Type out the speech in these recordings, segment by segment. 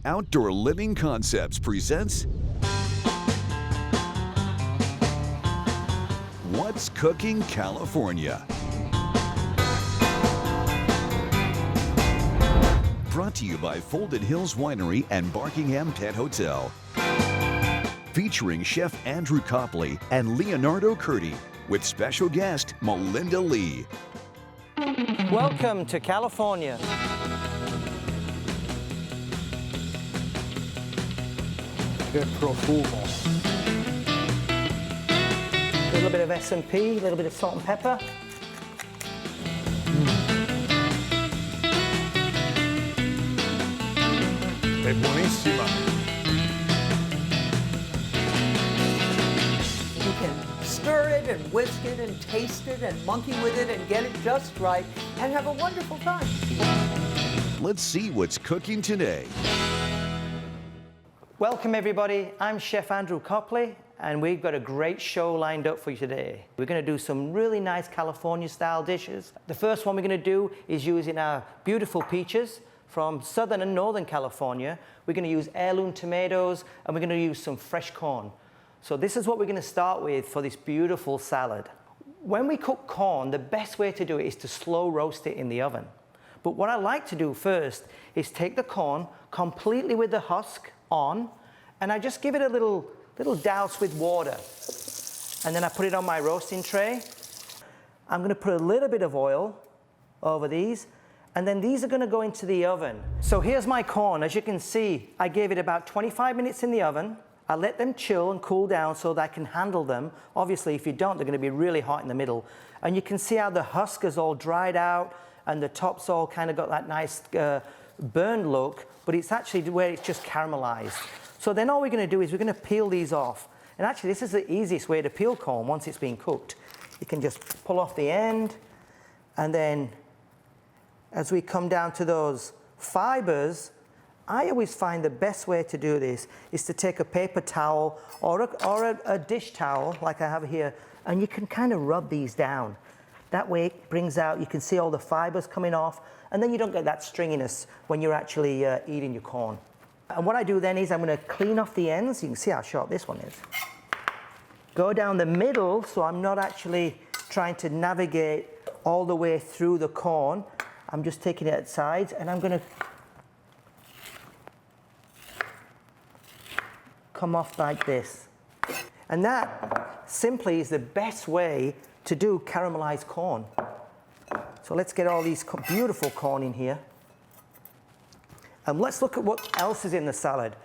Outdoor Living Concepts presents What's Cooking California? Brought to you by Folded Hills Winery and Barkingham Pet Hotel. Featuring Chef Andrew Copley and Leonardo Curti, with special guest Melinda Lee. Welcome to California. Che profumo. A little bit of S&P, a little bit of salt and pepper. È buonissima. You can stir it and whisk it and taste it and monkey with it and get it just right and have a wonderful time. Let's see what's cooking today. Welcome everybody, I'm Chef Andrew Copley and we've got a great show lined up for you today. We're going to do some really nice California style dishes. The first one we're going to do is using our beautiful peaches from Southern and Northern California. We're going to use heirloom tomatoes and we're going to use some fresh corn. So this is what we're going to start with for this beautiful salad. When we cook corn, the best way to do it is to slow roast it in the oven. But what I like to do first is take the corn completely with the husk on, and I just give it a little douse with water. And then I put it on my roasting tray. I'm going to put a little bit of oil over these, and then these are going to go into the oven. So here's my corn. As you can see, I gave it about 25 minutes in the oven. I let them chill and cool down so that I can handle them. Obviously, if you don't, they're going to be really hot in the middle. And you can see how the husk is all dried out, and the top's all kind of got that nice burned look, but it's actually where it's just caramelized. So then all we're going to do is we're going to peel these off. And actually, this is the easiest way to peel corn once it's been cooked. You can just pull off the end, and then as we come down to those fibers, I always find the best way to do this is to take a paper towel or a dish towel like I have here, and you can kind of rub these down. That way it brings out, you can see all the fibers coming off, and then you don't get that stringiness when you're actually eating your corn. And what I do then is I'm going to clean off the ends. You can see how sharp this one is. Go down the middle, so I'm not actually trying to navigate all the way through the corn. I'm just taking it at sides, and I'm going to come off like this. And that simply is the best way to do caramelized corn. So let's get all these beautiful corn in here. And let's look at what else is in the salad.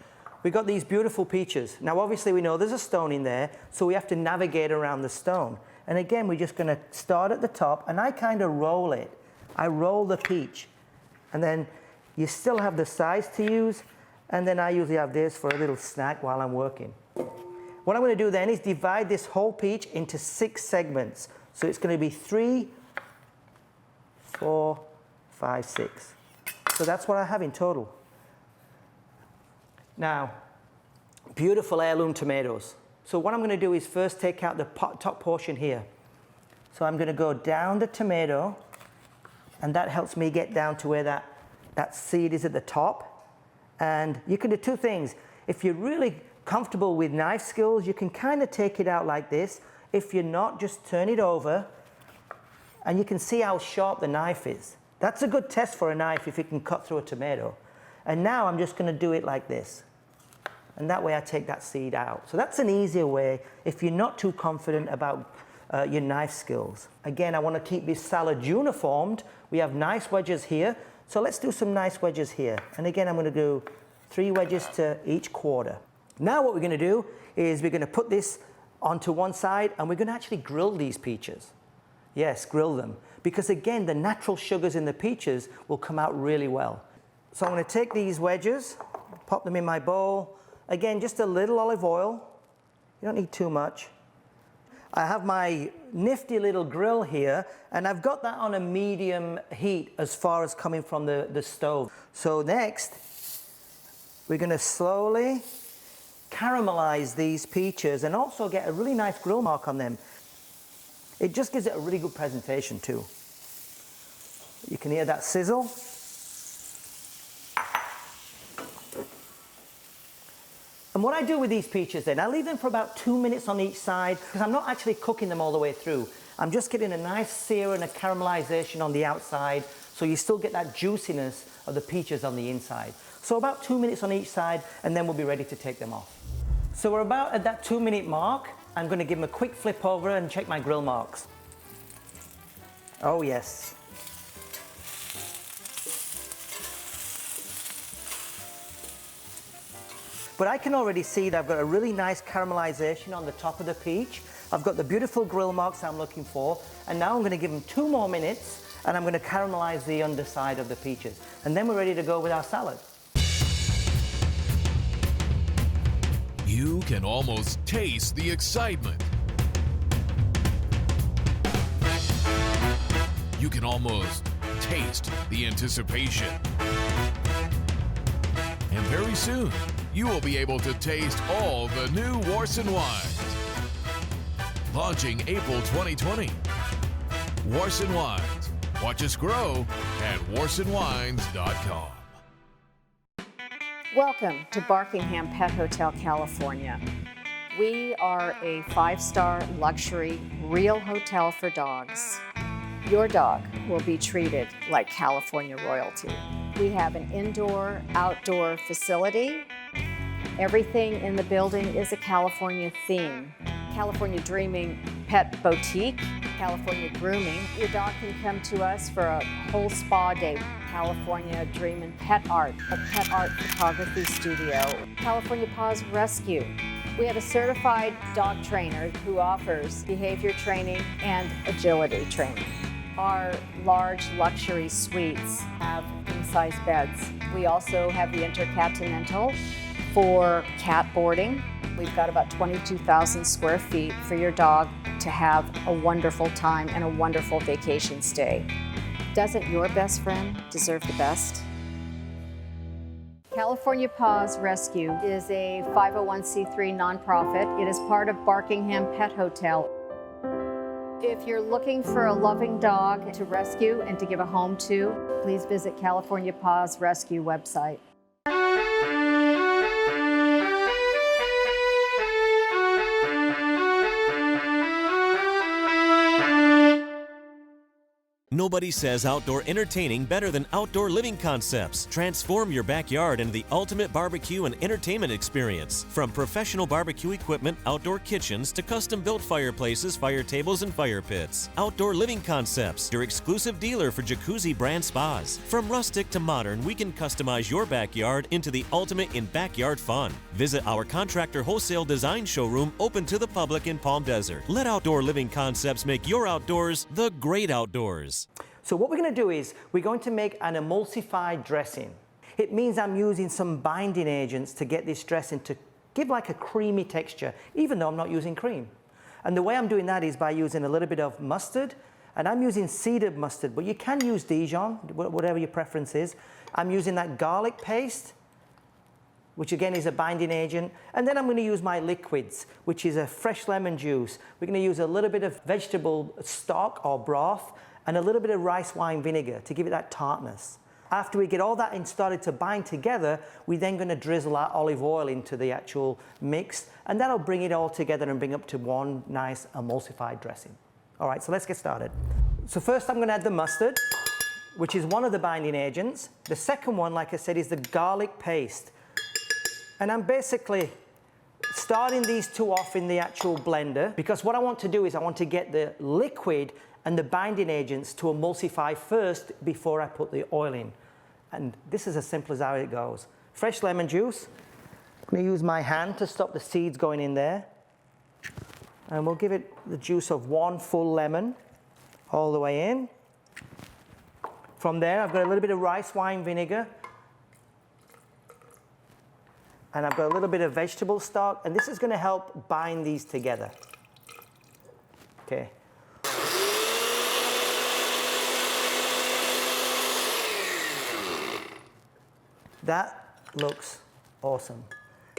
We've got these beautiful peaches. Now obviously we know there's a stone in there, so we have to navigate around the stone. And again, we're just going to start at the top, and I kind of roll it. I roll the peach. And then you still have the size to use, and then I usually have this for a little snack while I'm working. What I'm going to do then is divide this whole peach into 6 segments. So it's going to be 3, 4, 5, 6. So that's what I have in total. Now, beautiful heirloom tomatoes. So what I'm going to do is first take out the top portion here. So I'm going to go down the tomato, and that helps me get down to where that seed is at the top. And you can do 2 things. If you're really comfortable with knife skills, you can kind of take it out like this. If you're not, just turn it over, and you can see how sharp the knife is. That's a good test for a knife if it can cut through a tomato. And now I'm just going to do it like this. And that way I take that seed out. So that's an easier way if you're not too confident about your knife skills. Again, I want to keep this salad uniformed. We have nice wedges here. So let's do some nice wedges here. And again, I'm going to do 3 wedges to each quarter. Now what we're going to do is we're going to put this onto one side, and we're going to actually grill these peaches. Yes, grill them. Because again, the natural sugars in the peaches will come out really well. So I'm going to take these wedges, pop them in my bowl. Again, just a little olive oil. You don't need too much. I have my nifty little grill here, and I've got that on a medium heat as far as coming from the stove. So next, we're going to slowly caramelize these peaches and also get a really nice grill mark on them. It just gives it a really good presentation too. You can hear that sizzle. And what I do with these peaches then, I leave them for about 2 minutes on each side because I'm not actually cooking them all the way through. I'm just getting a nice sear and a caramelization on the outside so you still get that juiciness of the peaches on the inside. So about 2 minutes on each side and then we'll be ready to take them off. So we're about at that 2-minute mark. I'm going to give them a quick flip over and check my grill marks. Oh yes. But I can already see that I've got a really nice caramelization on the top of the peach. I've got the beautiful grill marks I'm looking for. And now I'm going to give them 2 more minutes and I'm going to caramelize the underside of the peaches. And then we're ready to go with our salad. You can almost taste the excitement. You can almost taste the anticipation. And very soon, you will be able to taste all the new Warson wines. Launching April 2020. Warson Wines. Watch us grow at warsonwines.com. Welcome to Barkingham Pet Hotel, California. We are a 5-star luxury real hotel for dogs. Your dog will be treated like California royalty. We have an indoor-outdoor facility. Everything in the building is a California theme. California Dreaming Pet Boutique, California Grooming. Your dog can come to us for a whole spa day. California Dreamin' Pet Art, a pet art photography studio. California Paws Rescue. We have a certified dog trainer who offers behavior training and agility training. Our large luxury suites have king-size beds. We also have the Intercontinental for cat boarding. We've got about 22,000 square feet for your dog to have a wonderful time and a wonderful vacation stay. Doesn't your best friend deserve the best? California Paws Rescue is a 501c3 nonprofit. It is part of Barkingham Pet Hotel. If you're looking for a loving dog to rescue and to give a home to, please visit California Paws Rescue website. Nobody says outdoor entertaining better than Outdoor Living Concepts. Transform your backyard into the ultimate barbecue and entertainment experience. From professional barbecue equipment, outdoor kitchens, to custom-built fireplaces, fire tables, and fire pits. Outdoor Living Concepts, your exclusive dealer for jacuzzi brand spas. From rustic to modern, we can customize your backyard into the ultimate in backyard fun. Visit our contractor wholesale design showroom open to the public in Palm Desert. Let Outdoor Living Concepts make your outdoors the great outdoors. So what we're going to do is we're going to make an emulsified dressing. It means I'm using some binding agents to get this dressing to give like a creamy texture, even though I'm not using cream. And the way I'm doing that is by using a little bit of mustard, and I'm using seeded mustard, but you can use Dijon, whatever your preference is. I'm using that garlic paste, which again is a binding agent. And then I'm going to use my liquids, which is a fresh lemon juice. We're going to use a little bit of vegetable stock or broth, and a little bit of rice wine vinegar to give it that tartness. After we get all that and started to bind together, we're then going to drizzle our olive oil into the actual mix, and that'll bring it all together and bring up to one nice emulsified dressing. All right, so let's get started. So first I'm going to add the mustard, which is one of the binding agents. The second one, like I said, is the garlic paste. And I'm basically starting these two off in the actual blender, because what I want to do is I want to get the liquid and the binding agents to emulsify first before I put the oil in. And this is as simple as how it goes. Fresh lemon juice. I'm going to use my hand to stop the seeds going in there. And we'll give it the juice of 1 full lemon all the way in. From there, I've got a little bit of rice wine vinegar. And I've got a little bit of vegetable stock, and this is going to help bind these together. Okay. That looks awesome.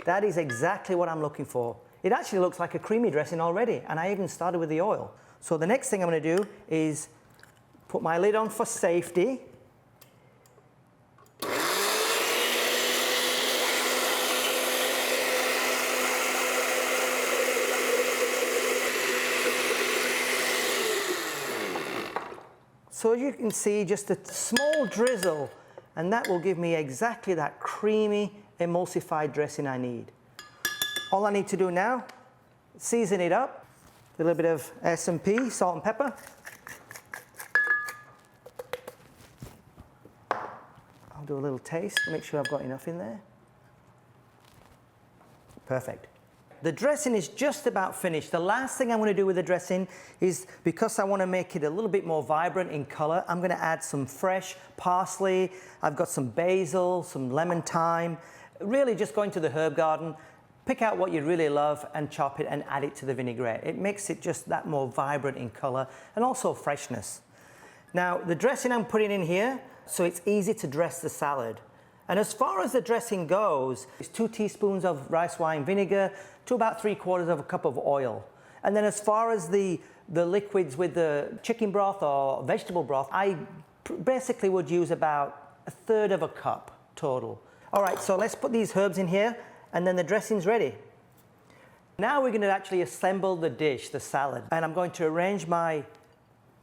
That is exactly what I'm looking for. It actually looks like a creamy dressing already, and I even started with the oil. So the next thing I'm going to do is put my lid on for safety. So you can see just a small drizzle, and that will give me exactly that creamy emulsified dressing I need. All I need to do now, season it up, a little bit of S&P, salt and pepper. I'll do a little taste, make sure I've got enough in there. Perfect. The dressing is just about finished. The last thing I'm going to do with the dressing is, because I want to make it a little bit more vibrant in color, I'm going to add some fresh parsley. I've got some basil, some lemon thyme. Really just going to the herb garden, pick out what you really love and chop it and add it to the vinaigrette. It makes it just that more vibrant in color and also freshness. Now, the dressing I'm putting in here, so it's easy to dress the salad. And as far as the dressing goes, it's 2 teaspoons of rice wine vinegar to about 3/4 of a cup of oil. And then as far as the liquids with the chicken broth or vegetable broth, I basically would use about 1/3 of a cup total. All right, so let's put these herbs in here, and then the dressing's ready. Now we're going to actually assemble the dish, the salad. And I'm going to arrange my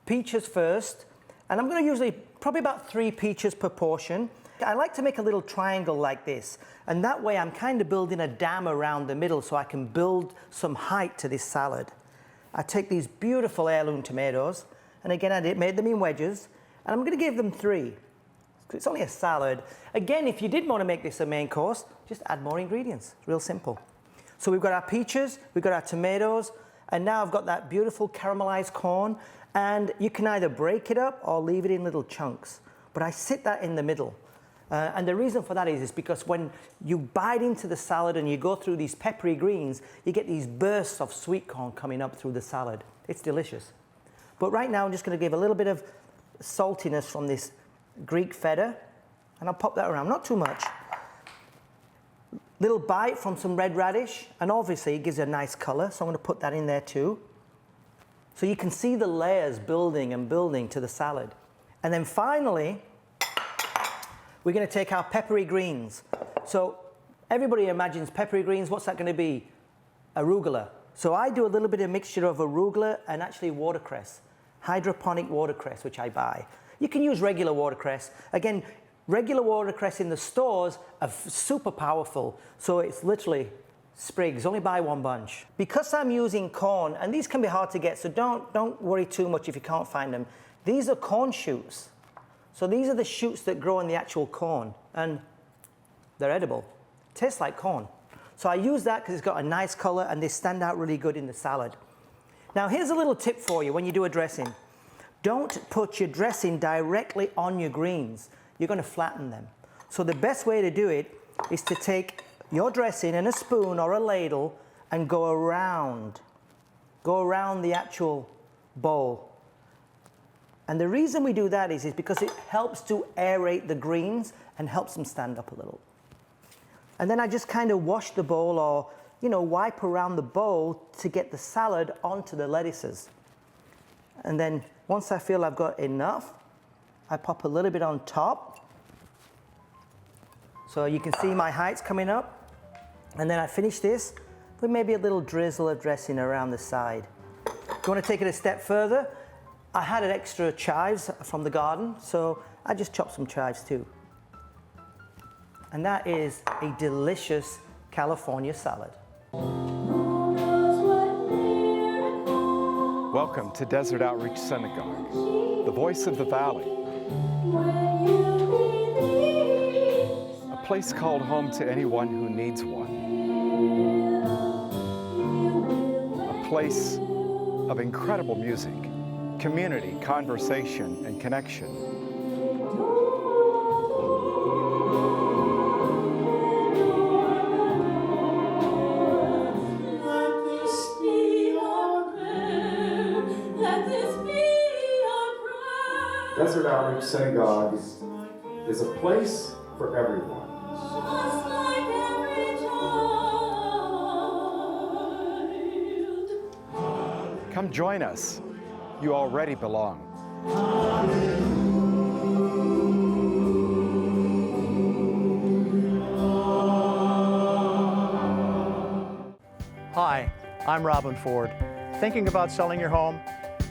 peaches first. And I'm going to usually probably about 3 peaches per portion. I like to make a little triangle like this, and that way I'm kind of building a dam around the middle so I can build some height to this salad. I take these beautiful heirloom tomatoes, and again I made them in wedges, and I'm going to give them 3. It's only a salad. Again, if you did want to make this a main course, just add more ingredients. It's real simple. So we've got our peaches, we've got our tomatoes, and now I've got that beautiful caramelized corn, and you can either break it up or leave it in little chunks, but I sit that in the middle. And the reason for that is because when you bite into the salad and you go through these peppery greens, you get these bursts of sweet corn coming up through the salad. It's delicious. But right now I'm just going to give a little bit of saltiness from this Greek feta, and I'll pop that around, not too much. Little bite from some red radish, and obviously it gives it a nice color, so I'm going to put that in there too. So you can see the layers building and building to the salad. And then finally, we're going to take our peppery greens. So everybody imagines peppery greens, what's that going to be? Arugula. So I do a little bit of mixture of arugula and actually watercress, hydroponic watercress, which I buy. You can use regular watercress. Again, regular watercress in the stores are super powerful. So it's literally sprigs, only buy 1 bunch. Because I'm using corn, and these can be hard to get, so don't worry too much if you can't find them. These are corn shoots. So these are the shoots that grow in the actual corn, and they're edible. Tastes like corn. So I use that because it's got a nice color and they stand out really good in the salad. Now here's a little tip for you when you do a dressing. Don't put your dressing directly on your greens. You're going to flatten them. So the best way to do it is to take your dressing in a spoon or a ladle and go around the actual bowl. And the reason we do that is because it helps to aerate the greens and helps them stand up a little. And then I just kind of wash the bowl or, wipe around the bowl to get the salad onto the lettuces. And then once I feel I've got enough, I pop a little bit on top. So you can see my height's coming up. And then I finish this with maybe a little drizzle of dressing around the side. If you want to take it a step further, I had an extra chives from the garden, so I just chopped some chives too. And that is a delicious California salad. Welcome to Desert Outreach Synagogue, the voice of the valley. A place called home to anyone who needs one. A place of incredible music, community, conversation, and connection. Desert Outreach Synagogue is a place for everyone. Come join us. You already belong. Hi, I'm Robin Ford. Thinking about selling your home?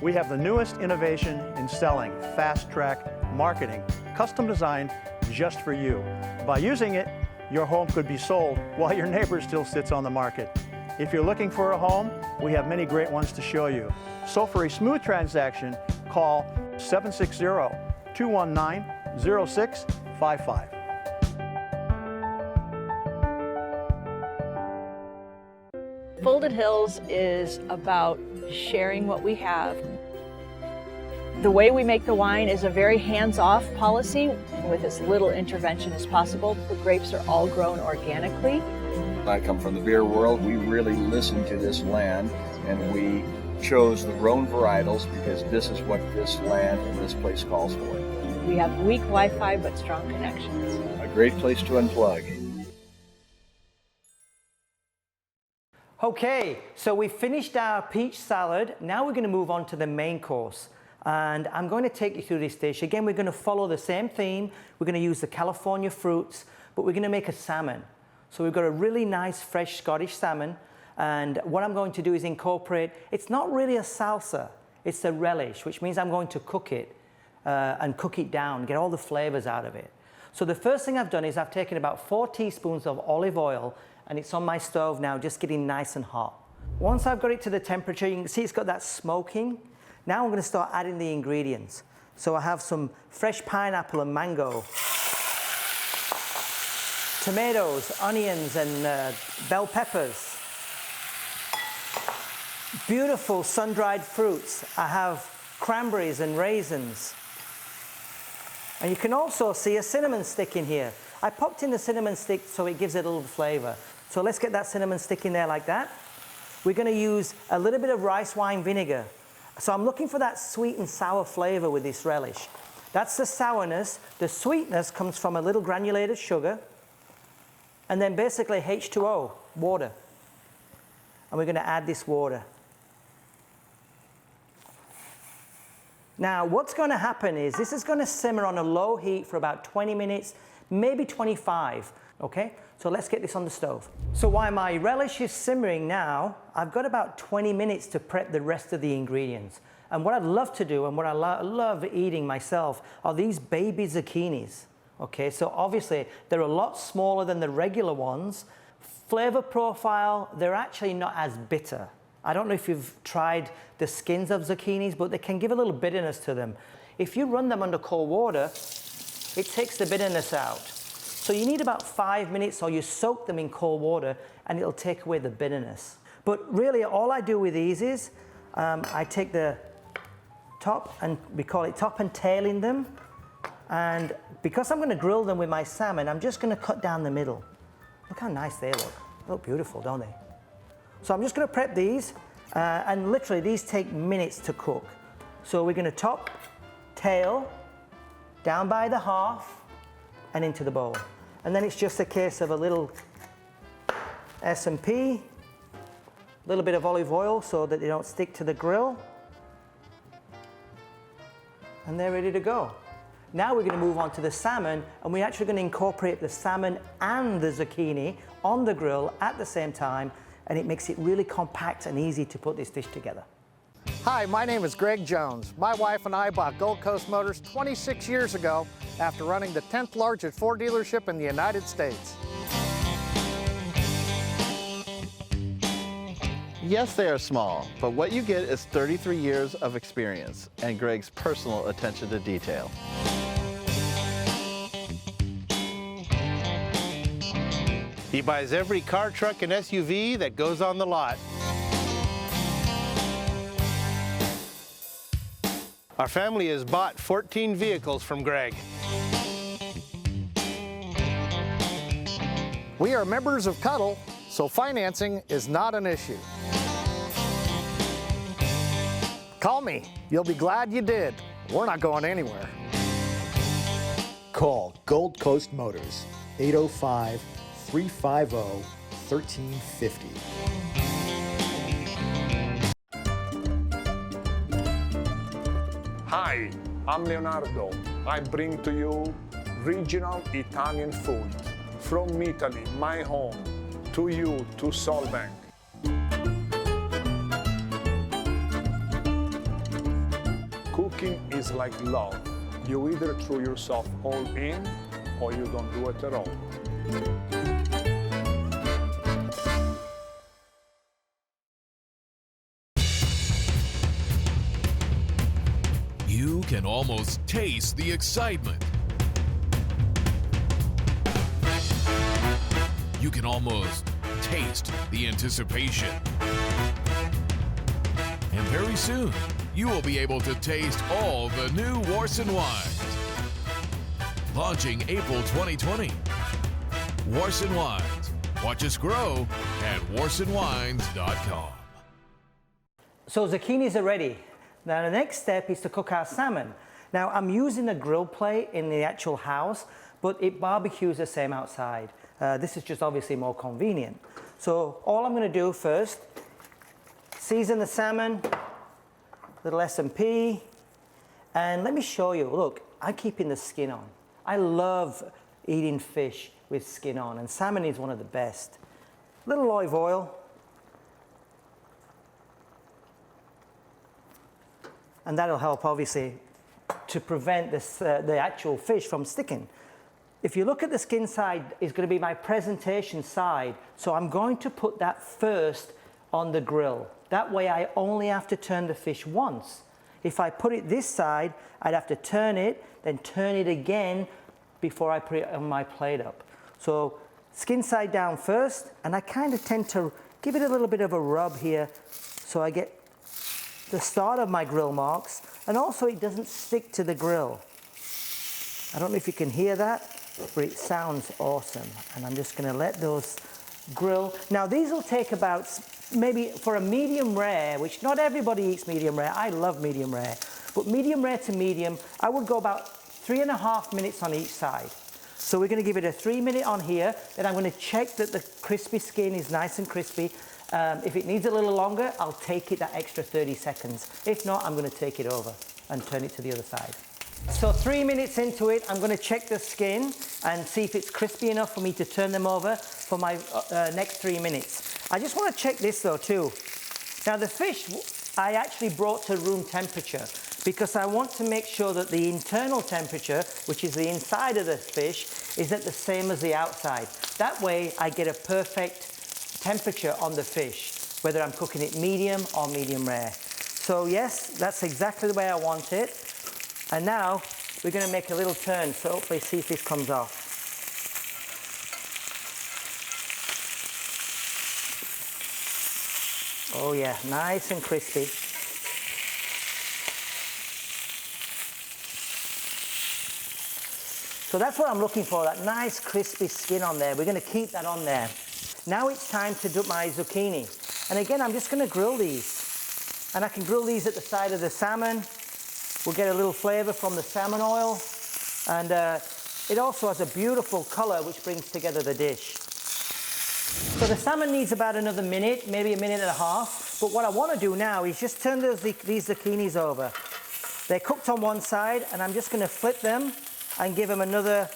We have the newest innovation in selling, fast-track marketing, custom designed just for you. By using it, your home could be sold while your neighbor still sits on the market. If you're looking for a home, we have many great ones to show you. So for a smooth transaction, call 760-219-0655. Folded Hills is about sharing what we have. The way we make the wine is a very hands-off policy with as little intervention as possible. The grapes are all grown organically. I come from the beer world. We really listened to this land and we chose the grown varietals because this is what this land and this place calls for. We have weak Wi-Fi but strong connections. A great place to unplug. Okay, so we finished our peach salad. Now we're going to move on to the main course. And I'm going to take you through this dish. Again, we're going to follow the same theme. We're going to use the California fruits, but we're going to make a salmon. So we've got a really nice, fresh Scottish salmon. And what I'm going to do is incorporate, it's not really a salsa, it's a relish, which means I'm going to cook it and cook it down, get all the flavors out of it. So the first thing I've done is I've taken about 4 teaspoons of olive oil, and it's on my stove now, just getting nice and hot. Once I've got it to the temperature, you can see it's got that smoking. Now I'm going to start adding the ingredients. So I have some fresh pineapple and mango, tomatoes, onions, and bell peppers. Beautiful sun-dried fruits. I have cranberries and raisins. And you can also see a cinnamon stick in here. I popped in the cinnamon stick so it gives it a little flavor. So let's get that cinnamon stick in there like that. We're going to use a little bit of rice wine vinegar. So I'm looking for that sweet and sour flavor with this relish. That's the sourness. The sweetness comes from a little granulated sugar. And then basically H2O, water. And we're going to add this water. Now, what's going to happen is this is going to simmer on a low heat for about 20 minutes, maybe 25, okay? So let's get this on the stove. So while my relish is simmering now, I've got about 20 minutes to prep the rest of the ingredients. And what I'd love to do, and what I love eating myself, are these baby zucchinis. Okay, so obviously they're a lot smaller than the regular ones. Flavor profile, they're actually not as bitter. I don't know if you've tried the skins of zucchinis, but they can give a little bitterness to them. If you run them under cold water, it takes the bitterness out. So you need about 5 minutes, or you soak them in cold water, and it'll take away the bitterness. But really, all I do with these is I take the top, and we call it top and tail in them. And because I'm going to grill them with my salmon, I'm just going to cut down the middle. Look how nice they look. They look beautiful, don't they? So I'm just going to prep these, and literally these take minutes to cook. So we're going to top, tail, down by the half, and into the bowl. And then it's just a case of a little S&P, a little bit of olive oil so that they don't stick to the grill. And they're ready to go. Now we're going to move on to the salmon, and we're actually going to incorporate the salmon and the zucchini on the grill at the same time, and it makes it really compact and easy to put this dish together. Hi, my name is Greg Jones. My wife and I bought Gold Coast Motors 26 years ago after running the 10th largest Ford dealership in the United States. Yes, they are small, but what you get is 33 years of experience and Greg's personal attention to detail. He buys every car, truck, and SUV that goes on the lot. Our family has bought 14 vehicles from Greg. We are members of Cuddle, so financing is not an issue. Call me. You'll be glad you did. We're not going anywhere. Call Gold Coast Motors, 805-350-1350. Hi, I'm Leonardo. I bring to you regional Italian food from Italy, my home, to you, to Solvang. Cooking is like love. You either throw yourself all in or you don't do it at all. You can almost taste the excitement. You can almost taste the anticipation. And very soon, you will be able to taste all the new Warson wines. Launching April 2020. Warson Wines. Watch us grow at warsonwines.com. So zucchinis are ready. Now the next step is to cook our salmon. Now I'm using a grill plate in the actual house, but it barbecues the same outside. This is just obviously more convenient. So all I'm going to do first, season the salmon, little S&P, and let me show you. Look, I'm keeping the skin on. I love eating fish with skin on, and salmon is one of the best. Little olive oil. And that'll help, obviously, to prevent this, the actual fish from sticking. If you look at the skin side, it's going to be my presentation side. So I'm going to put that first on the grill. That way I only have to turn the fish once. If I put it this side, I'd have to turn it, then turn it again before I put it on my plate up. So skin side down first, and I kind of tend to give it a little bit of a rub here so I get the start of my grill marks, and also it doesn't stick to the grill. I don't know if you can hear that, but it sounds awesome. And I'm just going to let those grill. Now these will take about, maybe for a medium rare, which not everybody eats medium rare. I love medium rare, but medium rare to medium, I would go about 3.5 minutes on each side. So we're going to give it a 3 minute on here, then I'm going to check that the crispy skin is nice and crispy. If it needs a little longer, I'll take it that extra 30 seconds. If not, I'm going to take it over and turn it to the other side. So 3 minutes into it, I'm going to check the skin and see if it's crispy enough for me to turn them over for my next 3 minutes. I just want to check this though too. Now the fish I actually brought to room temperature because I want to make sure that the internal temperature, which is the inside of the fish, is at the same as the outside. That way I get a perfect temperature on the fish, whether I'm cooking it medium or medium rare. So yes, that's exactly the way I want it. And now we're going to make a little turn, so hopefully see if this comes off. Oh yeah, nice and crispy. So that's what I'm looking for, that nice crispy skin on there. We're going to keep that on there. Now it's time to do my zucchini. And again, I'm just going to grill these. And I can grill these at the side of the salmon. We'll get a little flavor from the salmon oil. And it also has a beautiful color which brings together the dish. So the salmon needs about another minute, maybe 1.5 minutes. But what I want to do now is just turn these zucchinis over. They're cooked on one side, and I'm just going to flip them and give them another,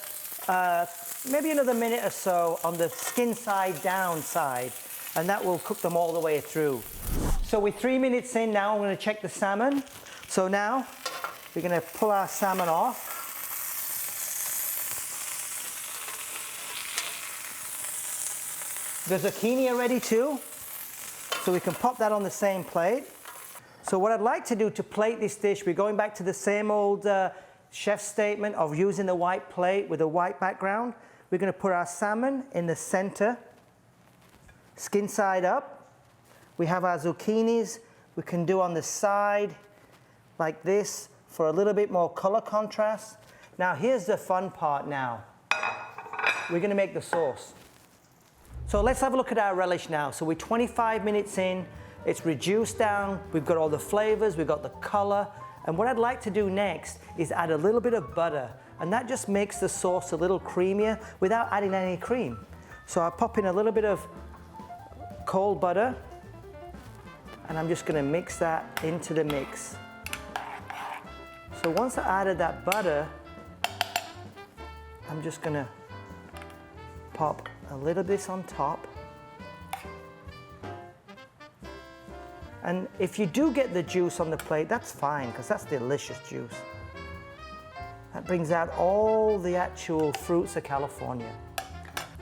maybe another minute or so on the skin side down side. And that will cook them all the way through. So we're 3 minutes in now. I'm going to check the salmon. So now we're going to pull our salmon off. The zucchini are ready too, so we can pop that on the same plate. So what I'd like to do to plate this dish, we're going back to the same old chef's statement of using the white plate with a white background. We're going to put our salmon in the center, skin side up. We have our zucchinis we can do on the side like this for a little bit more color contrast. Now here's the fun part now. We're going to make the sauce. So let's have a look at our relish now. So we're 25 minutes in, it's reduced down, we've got all the flavors, we've got the color, and what I'd like to do next is add a little bit of butter, and that just makes the sauce a little creamier without adding any cream. So I'll pop in a little bit of cold butter, and I'm just gonna mix that into the mix. So once I added that butter, I'm just gonna pop a little bit on top. And if you do get the juice on the plate, that's fine, because that's delicious juice. That brings out all the actual fruits of California.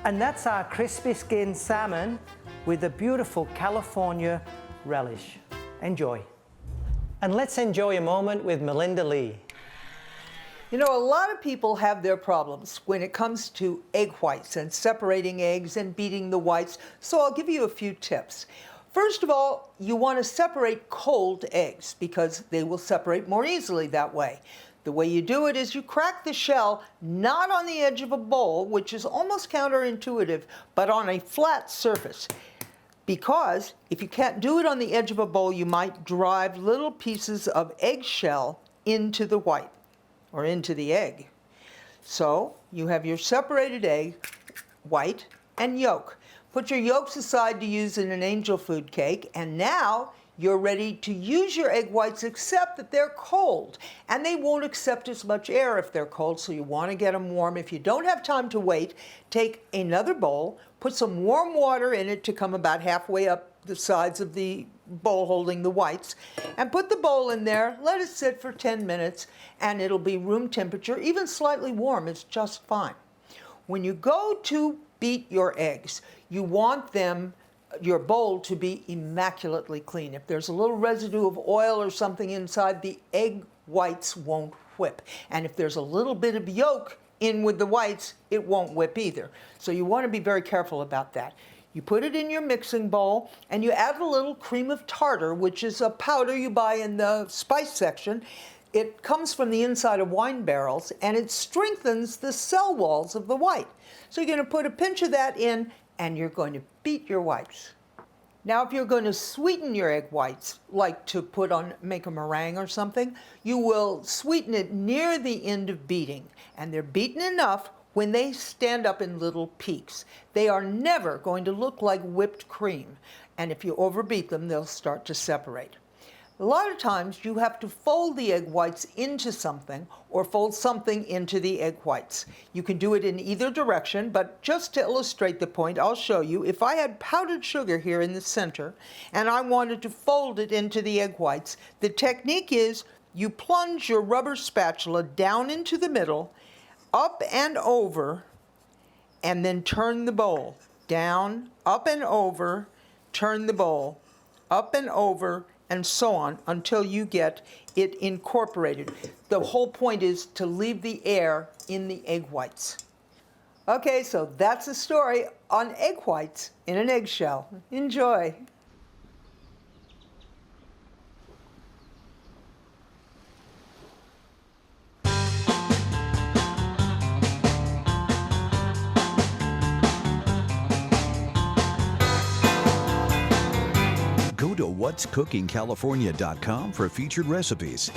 And that's our crispy skinned salmon with a beautiful California relish. Enjoy. And let's enjoy a moment with Melinda Lee. You know, a lot of people have their problems when it comes to egg whites and separating eggs and beating the whites, so I'll give you a few tips. First of all, you want to separate cold eggs because they will separate more easily that way. The way you do it is you crack the shell not on the edge of a bowl, which is almost counterintuitive, but on a flat surface. Because if you can't do it on the edge of a bowl, you might drive little pieces of eggshell into the white or into the egg. So you have your separated egg, white and yolk. Put your yolks aside to use in an angel food cake, and now you're ready to use your egg whites, except that they're cold, and they won't accept as much air if they're cold, so you want to get them warm. If you don't have time to wait, take another bowl, put some warm water in it to come about halfway up the sides of the bowl holding the whites, and put the bowl in there, let it sit for 10 minutes, and it'll be room temperature. Even slightly warm is just fine. When you go to beat your eggs, you want them, your bowl, to be immaculately clean. If there's a little residue of oil or something inside, the egg whites won't whip. And if there's a little bit of yolk in with the whites, it won't whip either. So you want to be very careful about that. You put it in your mixing bowl and you add a little cream of tartar, which is a powder you buy in the spice section. It comes from the inside of wine barrels and it strengthens the cell walls of the white. So you're going to put a pinch of that in and you're going to beat your whites. Now, if you're going to sweeten your egg whites, like to make a meringue or something, you will sweeten it near the end of beating. And they're beaten enough when they stand up in little peaks. They are never going to look like whipped cream. And if you overbeat them, they'll start to separate. A lot of times you have to fold the egg whites into something or fold something into the egg whites. You can do it in either direction, but just to illustrate the point, I'll show you. If I had powdered sugar here in the center and I wanted to fold it into the egg whites, the technique is you plunge your rubber spatula down into the middle, up and over, and then turn the bowl. Down, up and over, turn the bowl, up and over, and so on until you get it incorporated. The whole point is to leave the air in the egg whites. Okay, so that's the story on egg whites in an eggshell. Enjoy. Go to whatscookingcalifornia.com for featured recipes.